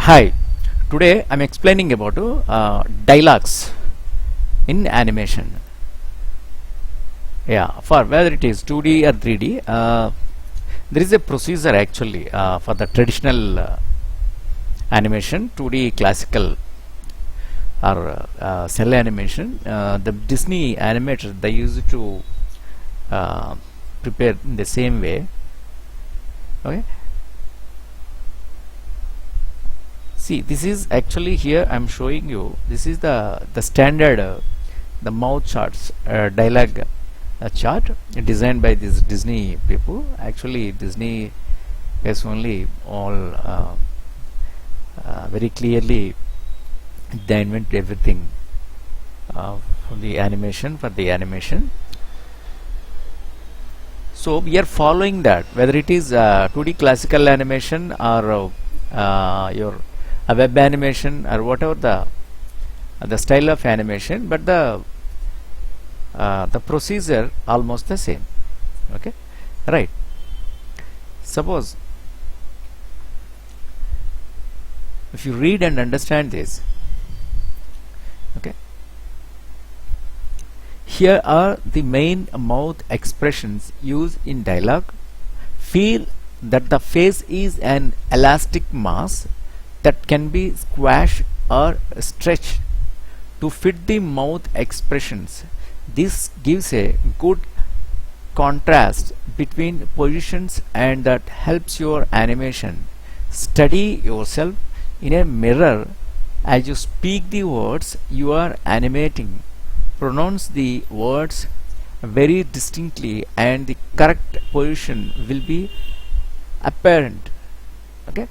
Hi, today I'm explaining about dialogues in animation. Yeah, for whether it is 2D or 3D, there is a procedure actually for the traditional animation, 2D classical or cell animation. The Disney animators, they used to prepare in the same way. Okay. See, this is actually here I'm showing you. This is the standard the mouth charts dialogue chart designed by these Disney people. Actually, Disney has only all very clearly they invent everything for the animation. So we are following that, whether it is 2D classical animation or your a web animation or whatever the style of animation, but the procedure almost the same. Okay, right. Suppose if you read and understand this, okay, here are the main mouth expressions used in dialogue. Feel that the face is an elastic mass that can be squashed or stretched to fit the mouth expressions. This gives a good contrast between positions and that helps your animation. Study yourself in a mirror as you speak the words you are animating. Pronounce the words very distinctly and the correct position will be apparent. Okay.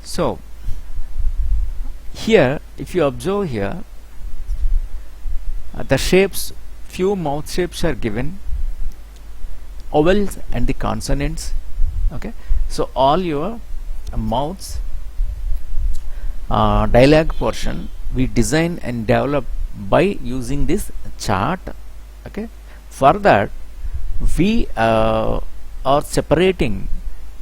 So here if you observe here the shapes, few mouth shapes are given, vowels and the consonants. Okay, so all your mouths dialogue portion we design and develop by using this chart. Okay, for that we are separating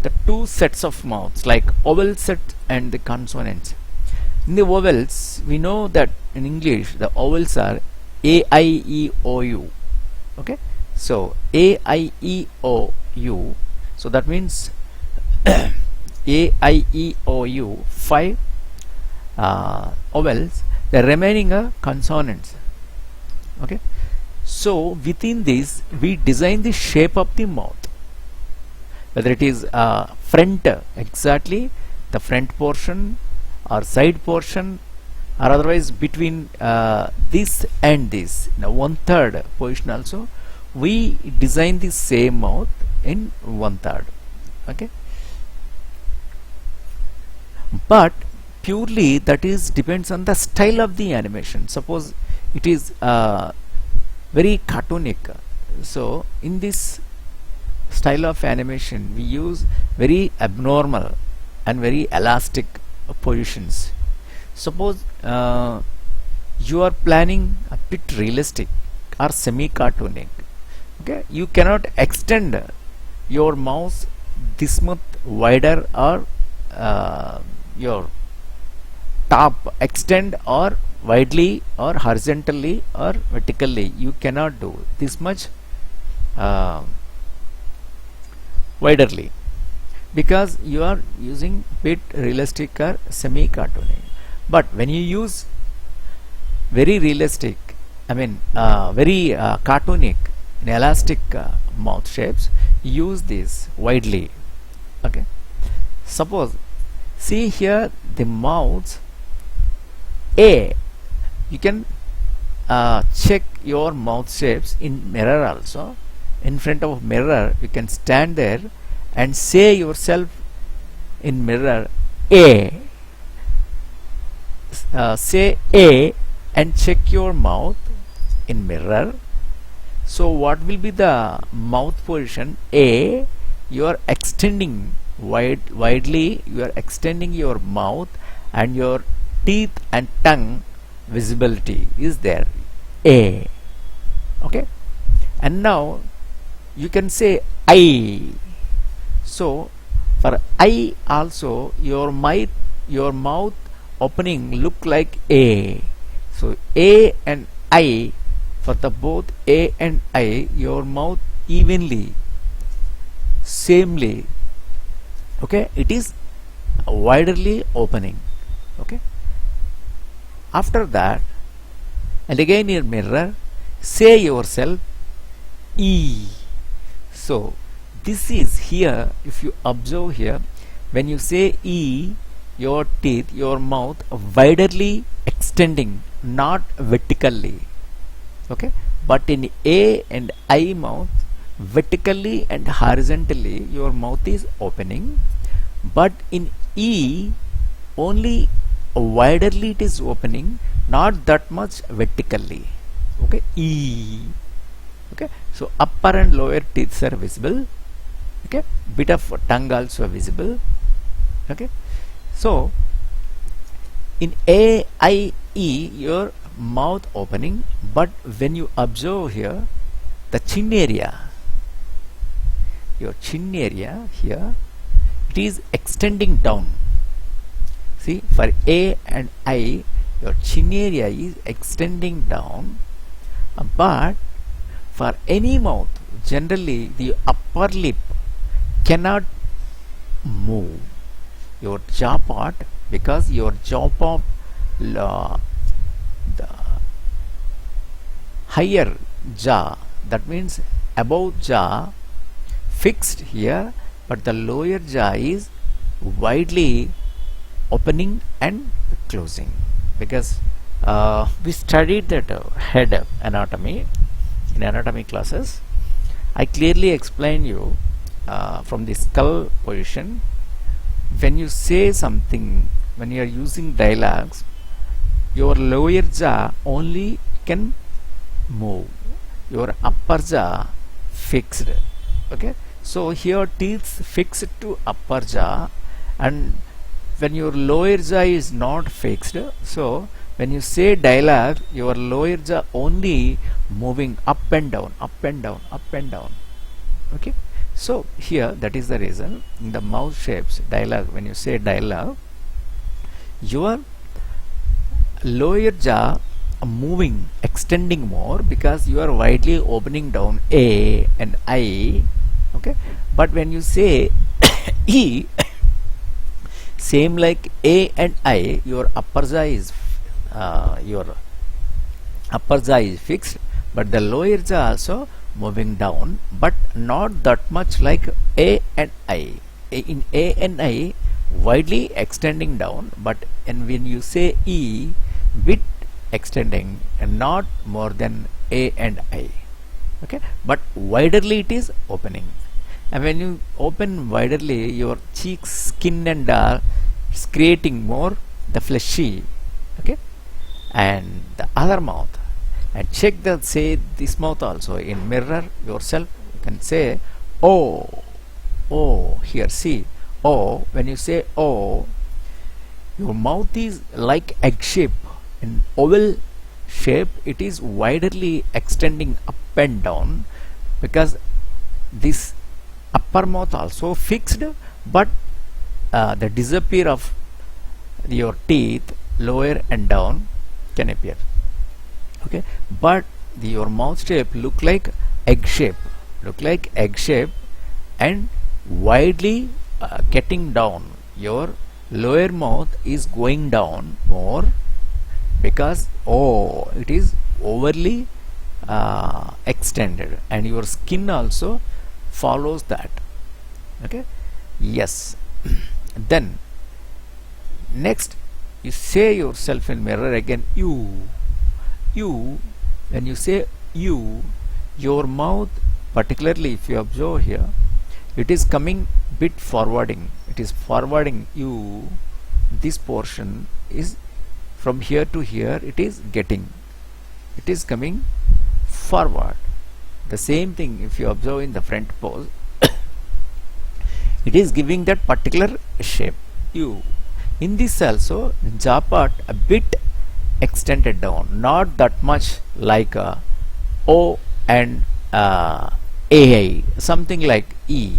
the two sets of mouths like vowel set and the consonants. In the vowels we know that in English the vowels are A, I, E, O, U. Okay, so A, I, E, O, U, so that means A, I, E, O, U, 5 vowels, the remaining are consonants. Okay, so within this we design the shape of the mouth, whether it is front, exactly the front portion or side portion, or otherwise between this and this, now 1/3 position also we design the same mouth in 1/3. Okay, but purely that is depends on the style of the animation. Suppose it is very cartoonic, so in this style of animation we use very abnormal and very elastic positions. Suppose you are planning a bit realistic or semi-cartoonic. Okay, you cannot extend your mouse this much wider or your top extend or widely or horizontally or vertically. You cannot do this much widerly because you are using bit realistic or semi-cartoonic. But when you use very realistic, I mean very cartoonic and elastic mouth shapes, use this widely. Okay, suppose see here the mouths A, you can check your mouth shapes in mirror also. In front of mirror you can stand there and say yourself in mirror A. Say A and check your mouth in mirror. So what will be the mouth position? A, you are extending widely, you are extending your mouth and your teeth and tongue visibility is there, A. Okay, and now you can say I. So For I also, your mouth opening look like A. So A and I, for the both A and I, your mouth evenly, samely, okay, it is widerly opening. Okay. After that, and again in mirror, say yourself E. So this is here, if you observe here, when you say E, your teeth, your mouth widerly extending, not vertically. Okay, but in A and I mouth, vertically and horizontally your mouth is opening, but in E only widerly it is opening, not that much vertically. Okay, E. Okay, so upper and lower teeth are visible. Okay, bit of tongue also visible. Okay, so in A, I, E, your mouth opening, but when you observe here, the chin area, your chin area here, it is extending down. See, for A and I, your chin area is extending down, but for any mouth, generally the upper lip cannot move your jaw part, because your jaw part, the higher jaw, that means above jaw fixed here, but the lower jaw is widely opening and closing, because we studied that head anatomy in anatomy classes. I clearly explained you from the skull position. When you say something, when you are using dialogues, your lower jaw only can move, your upper jaw fixed. Okay, so here teeth fixed to upper jaw, and when your lower jaw is not fixed, so when you say dialogue, your lower jaw only moving up and down, up and down, up and down. Okay, so here that is the reason in the mouth shapes dialogue, when you say dialogue, your lower jaw moving, extending more, because you are widely opening down A and I. Okay, but when you say E, same like A and I, your upper jaw is fixed, but the lower jaw also moving down, but not that much like A and I. In A and I, widely extending down, but when you say E, bit extending and not more than A and I. Okay, but widerly it is opening, and when you open widerly, your cheeks, skin and is creating more the fleshy. Okay, and the other mouth, and check that, say this mouth also in mirror yourself, you can say O. O, here see O, when you say O, your mouth is like egg shape, in oval shape, it is widerly extending up and down, because this upper mouth also fixed, but the disappear of your teeth lower and down can appear. Okay, but your mouth shape look like egg shape, and widely getting down, your lower mouth is going down more, because it is overly extended, and your skin also follows that. Okay, yes. Then next you say yourself in mirror again you. When you say you, your mouth, particularly if you observe here, it is coming bit forwarding, it is forwarding you. This portion is from here to here, it is coming forward. The same thing if you observe in the front pose, it is giving that particular shape U. In this also, jaw part a bit extended down, not that much like O and AI, something like E.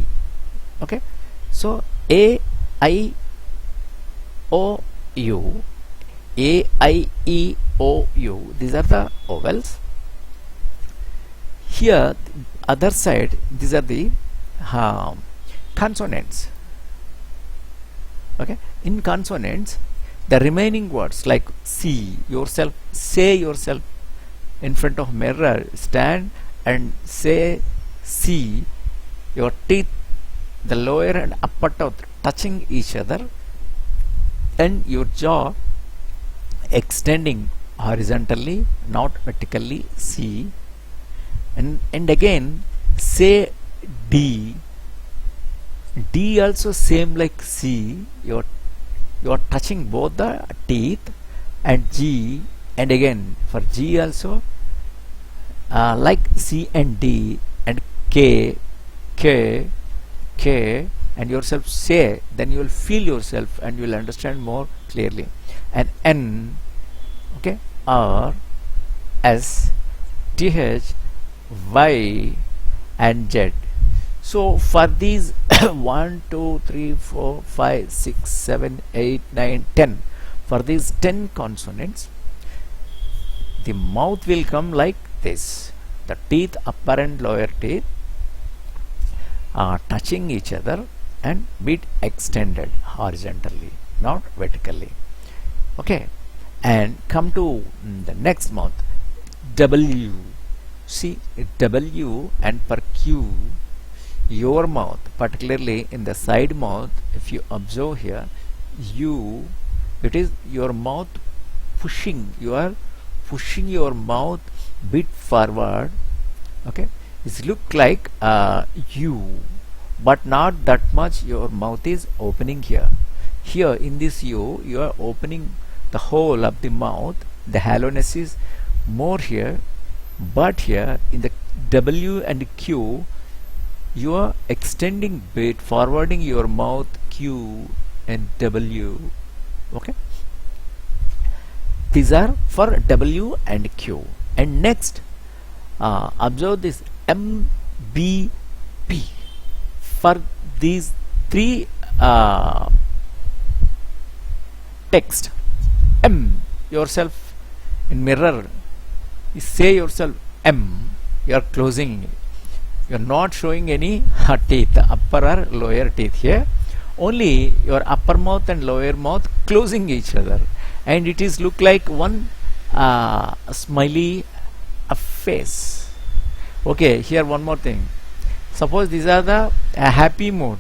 Okay, so A I O U, A I E O U. These are the vowels. Here, other side, these are the consonants. Okay, in consonants, the remaining words like see yourself, say yourself in front of mirror, stand and say see, your teeth, the lower and upper teeth touching each other, and your jaw extending horizontally, not vertically, see, and again say D. D also same like C. You are touching both the teeth, and G, and again for G also like C and D, and K, K, K, and yourself say, then you will feel yourself and you will understand more clearly. And N, okay, R, S, TH, Y, and Z. So for these 1, 2, 3, 4, 5, 6, 7, 8, 9, 10, for these 10 consonants, the mouth will come like this. The teeth, upper and lower teeth, are touching each other and bit extended horizontally, not vertically. Okay, and come to the next mouth, W. See, W and for Q, your mouth, particularly in the side mouth, if you observe here, U, it is your mouth pushing, you are pushing your mouth bit forward. Okay, it look like U, but not that much. Your mouth is opening here. Here in this U, you are opening the whole of the mouth. The hollowness is more here, but here in the W and Q, you are extending bit, forwarding your mouth, Q and W. Okay, these are for W and Q. And next, observe this M, B, P. For these three text, M, yourself in mirror, you say yourself M, you are closing, you are not showing any teeth, upper or lower teeth here, only your upper mouth and lower mouth closing each other, and it is look like one smiley face. Okay, here one more thing. Suppose these are the happy mode,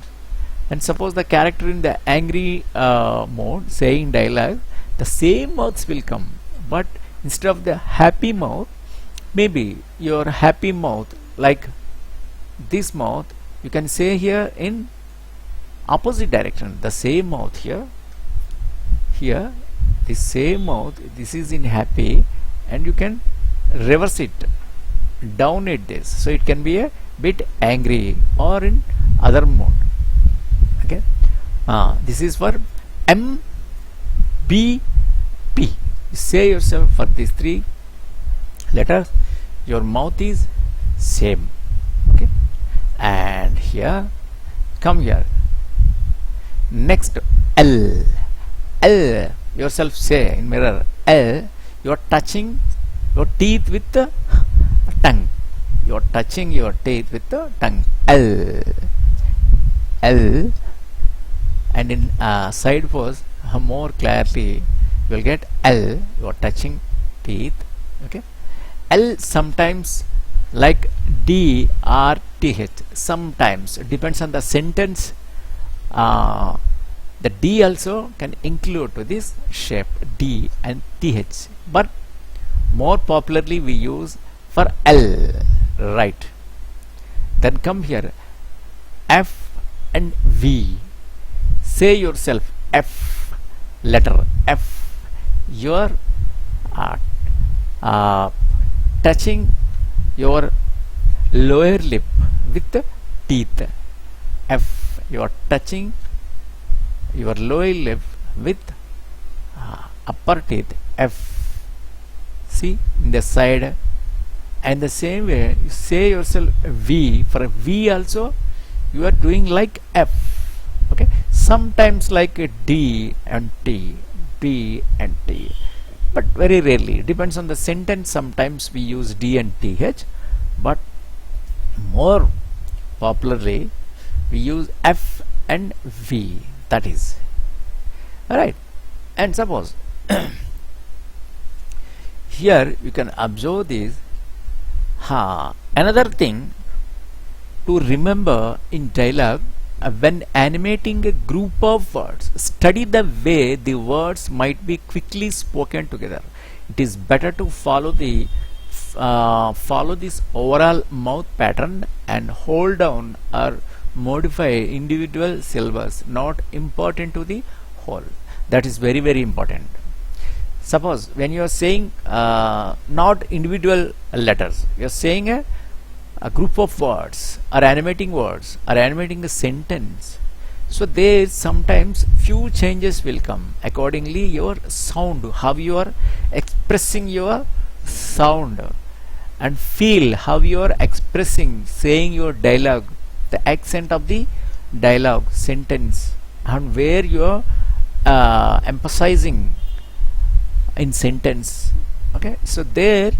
and suppose the character in the angry mode saying dialogue, the same mouths will come, but instead of the happy mouth, maybe your happy mouth like this mouth, you can say here in opposite direction, the same mouth here, here the same mouth, this is in happy, and you can reverse it, down it this, so it can be a bit angry or in other mode. Okay, this is for M, B, P. Say yourself for these three letters, your mouth is same. Okay, and here, come here, next L. L, yourself say in mirror, L, you are touching your teeth with the tongue, you are touching your teeth with the tongue, L, L. And in side pose, more clearly you will get L, you are touching teeth. Okay, L sometimes like D or TH, sometimes depends on the sentence. The D also can include to this shape, D and TH, but more popularly we use for L, right? Then come here, F and V. Say yourself F, letter F. You are touching your lower lip with the teeth. F, you are touching your lower lip with upper teeth, F. See in the side, and the same way you say yourself V. For V also you are doing like F. Okay, sometimes like a D and T, D and T, but very rarely. Depends on the sentence. Sometimes we use D and TH, but more popularly we use F and V. That is alright. And suppose here you can observe this. Another thing to remember in dialogue, when animating a group of words, study the way the words might be quickly spoken together. It is better to follow this overall mouth pattern and hold down or modify individual syllables not important to the whole. That is very very important. Suppose when you are saying not individual letters, you are saying a group of words or animating words or animating a sentence, so there sometimes few changes will come. Accordingly your sound, how you are expressing your sound, and feel how you are expressing, saying your dialogue, the accent of the dialogue sentence, and where you are emphasizing in sentence. Okay, so there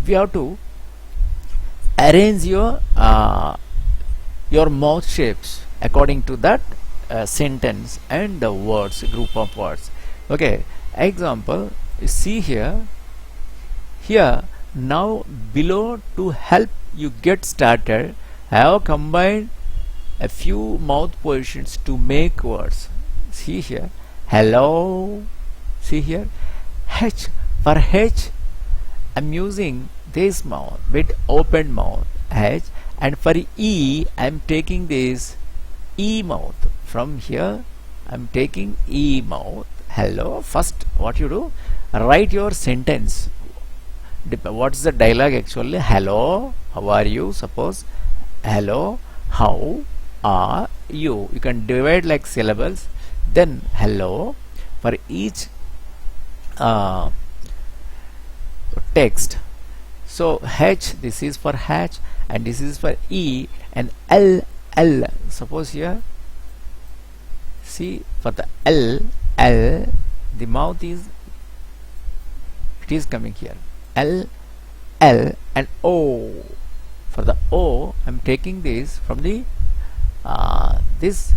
we have to arrange your mouth shapes according to that sentence and the words, group of words. Okay, example, you see here now below. To help you get started, I have combined a few mouth positions to make words. See here, hello. See here, H. For H I'm using this mouth with open mouth, H, and for E I'm taking this E mouth. From here I'm taking E mouth. Hello. First what you do, write your sentence. What is the dialogue actually? Hello, how are you? Suppose hello, how are you? You can divide like syllables. Then hello for each text. So H, this is for H, and this is for E, and L. Suppose here, see, for the L, the mouth is, it is coming here, L, and O. For the O, I'm taking this from the this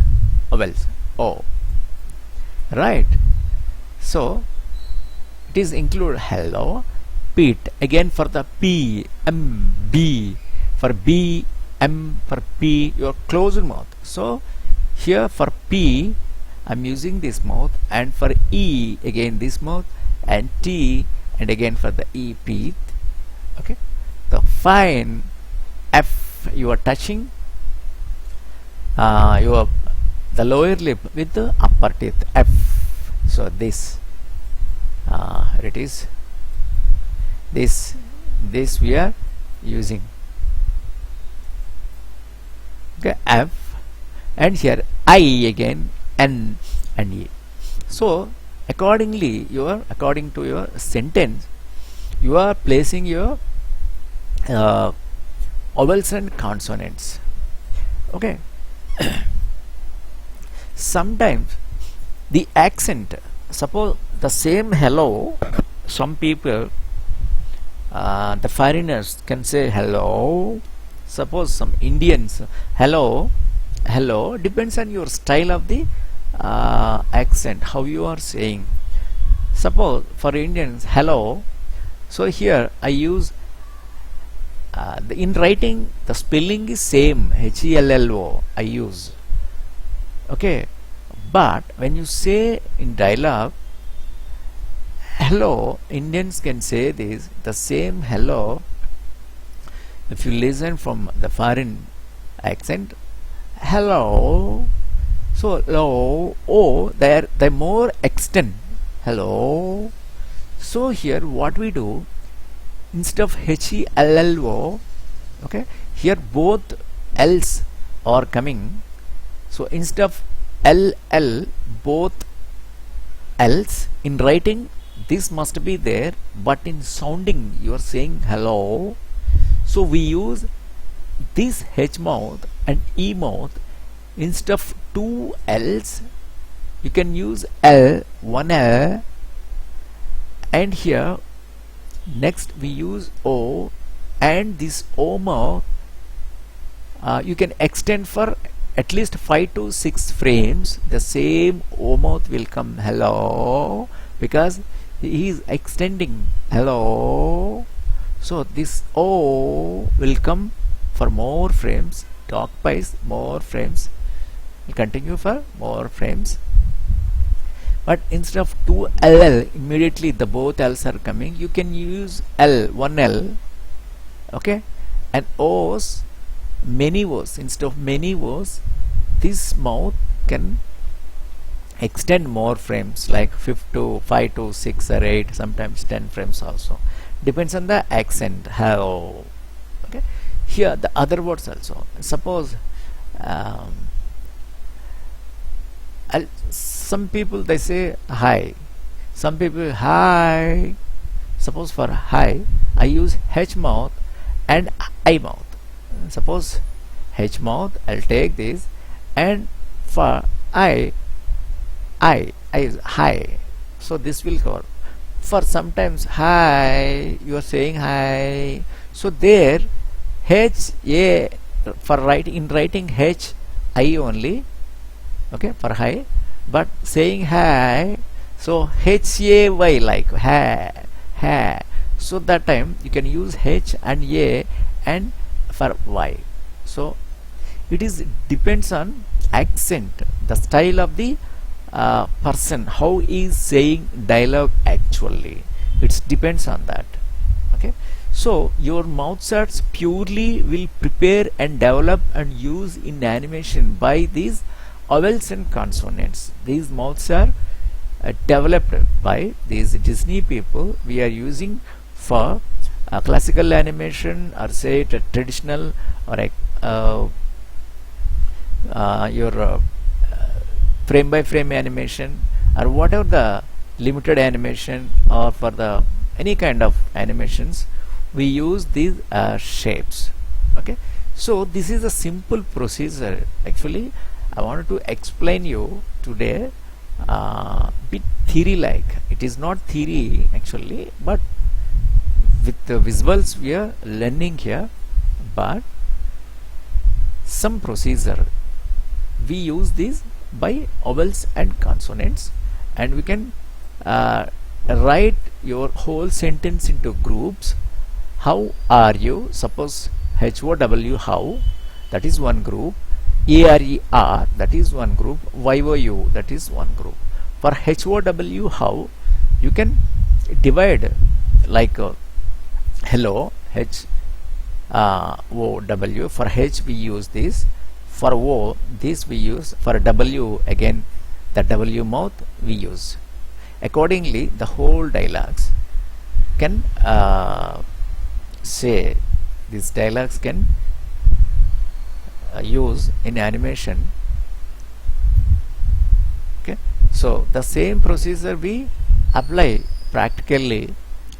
vowels, O, right? So it is include hello. Pete. Again for the P, M, B. For B, M, for P, your closed mouth. So here for P I'm using this mouth, and for E again this mouth, and T, and again for the E, Pete. Okay, the fine F, you are touching the lower lip with the upper teeth, F. So this it is this we are using. Okay, F, and here I again, N and E. So accordingly according to your sentence, you are placing your vowels and consonants. Okay. Sometimes the accent, suppose the same hello, some people the foreigners can say hello. Suppose some Indians, hello, depends on your style of the accent, how you are saying. Suppose for Indians, hello, so here I use in writing the spelling is same, HELLO I use. Okay, but when you say in dialogue hello, Indians can say this, the same hello. If you listen from the foreign accent, hello, so hello, oh, they more extend hello. So here what we do, instead of HELLO, okay, here both L's are coming. So instead of LL, both L's, in writing this must be there, but in sounding you are saying hello. So we use this H mouth and E mouth instead of two L's you can use L, one L, and here next we use O, and this O mouth you can extend for at least 5 to 6 frames. The same O mouth will come hello, because he is extending hello. So this O will come for more frames, it occupies more frames, will continue for more frames. But instead of 2 LL, immediately the both L's are coming, you can use L, 1 L, okay, and O's, many O's. Instead of many O's, this mouth can extend more frames, like 5 to 6 or 8, sometimes 10 frames also, depends on the accent, how. Okay, here the other words also. Suppose some people they say hi, some people hi. Suppose for hi I use H mouth and I mouth. Suppose H mouth I'll take this, and for I is hi, so this will cover. For sometimes hi you are saying hi, so there H A, for writing H I only, okay, for hi, but saying hi, so H A Y, like ha, so that time you can use H and A and for Y. So it is depends on accent, the style of the person, how he is saying dialogue actually, it depends on that. Okay, so your mouth charts purely will prepare and develop and use in animation by these vowels and consonants. These mouths are developed by these Disney people. We are using for classical animation, or say it traditional, or your frame by frame animation, or whatever the limited animation, or for the any kind of animations, we use these shapes. Okay, so this is a simple procedure. Actually I wanted to explain you today bit theory like. It is not theory actually, but with the visuals we are learning here, but some procedure we use these by vowels and consonants, and we can write your whole sentence into groups. How are you? Suppose HOW, how, that is one group. ARER, that is one group. YOU, that is one group. For HOW, how, you can divide like hello, HOW. For H we use this, for O this we use, for W again the W mouth we use. Accordingly the whole dialogues can say, these dialogues can use in animation. Okay, so the same procedure we apply practically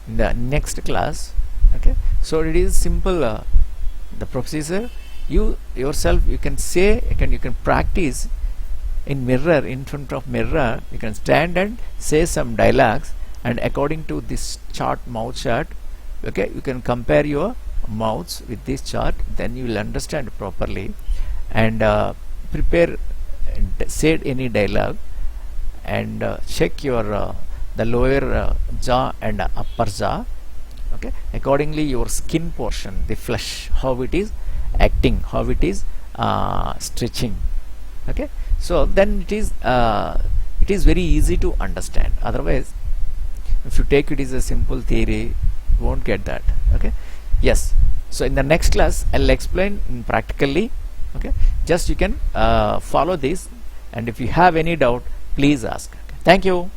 in the next class. Okay, so it is simple, the procedure you yourself you can say, you can practice in mirror, in front of mirror, you can stand and say some dialogues, and according to this chart, mouth chart, okay, you can compare your mouths with this chart, then you will understand properly, and prepare say any dialogue, and check your the lower jaw and upper jaw. Okay, accordingly your skin portion, the flesh, how it is acting, how it is stretching. Okay, so then it is very easy to understand. Otherwise if you take it is a simple theory, you won't get that. Okay, yes, so in the next class I'll explain in practically. Okay, just you can follow this, and if you have any doubt please ask. Okay. Thank you.